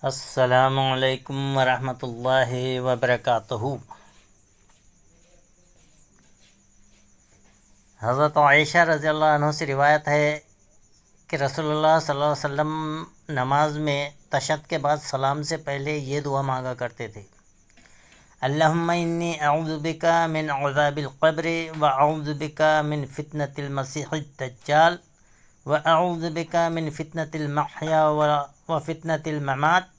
السلام علیکم ورحمۃ اللہ وبرکاتہ۔ حضرت عائشہ رضی اللہ عنہ سے روایت ہے کہ رسول اللہ صلی اللہ علیہ وسلم نماز میں تشہد کے بعد سلام سے پہلے یہ دعا مانگا کرتے تھے: اللہم انی اعوذ بک من عذاب القبر واعوذ بک من فتنة المسیح الدجال واعوذ بک من فتنة المحیا وفتنة الممات،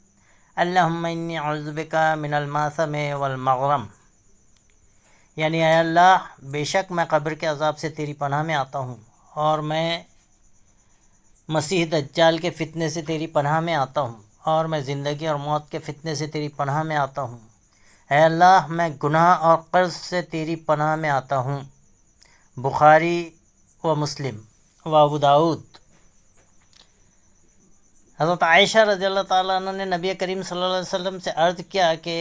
اللہم انی اعوذ بک من الماثم والمغرم۔ یعنی اے اللہ، بے شک میں قبر کے عذاب سے تیری پناہ میں آتا ہوں، اور میں مسیح دجال کے فتنے سے تیری پناہ میں آتا ہوں، اور میں زندگی اور موت کے فتنے سے تیری پناہ میں آتا ہوں۔ اے اللہ، میں گناہ اور قرض سے تیری پناہ میں آتا ہوں۔ بخاری و مسلم و ابو داؤد۔ حضرت عائشہ رضی اللہ تعالیٰ عنہ نے نبی کریم صلی اللہ علیہ وسلم سے عرض کیا کہ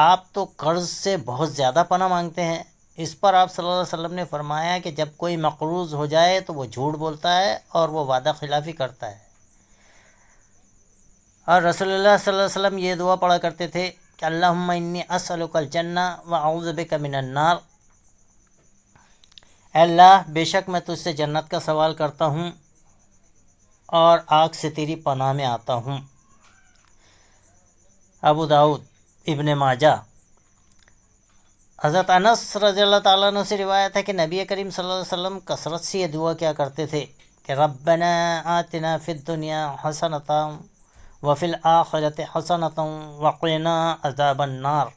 آپ تو قرض سے بہت زیادہ پناہ مانگتے ہیں۔ اس پر آپ صلی اللہ علیہ وسلم نے فرمایا کہ جب کوئی مقروض ہو جائے تو وہ جھوٹ بولتا ہے اور وہ وعدہ خلافی کرتا ہے۔ اور رسول اللہ صلی اللہ علیہ وسلم یہ دعا پڑھا کرتے تھے کہ اللہم انی اسألک الجنہ واعوذ بک من النار۔ اے اللہ، بے شک میں تجھ سے جنت کا سوال کرتا ہوں اور آگ سے تیری پناہ میں آتا ہوں۔ ابو داؤد، ابن ماجہ۔ حضرت انس رضی اللہ تعالیٰ عنہ سے روایت ہے کہ نبی کریم صلی اللہ علیہ وسلم کثرت سے یہ دعا کیا کرتے تھے کہ ربنا آتنا فی الدنیا حسنۃ وفی الآخرۃ حسنۃ وقنا عذاب النار۔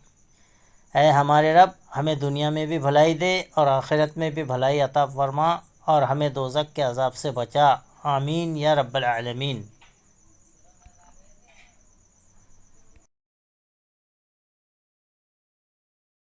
اے ہمارے رب، ہمیں دنیا میں بھی بھلائی دے اور آخرت میں بھی بھلائی عطا فرما، اور ہمیں دوزخ کے عذاب سے بچا۔ آمین یا رب العالمین۔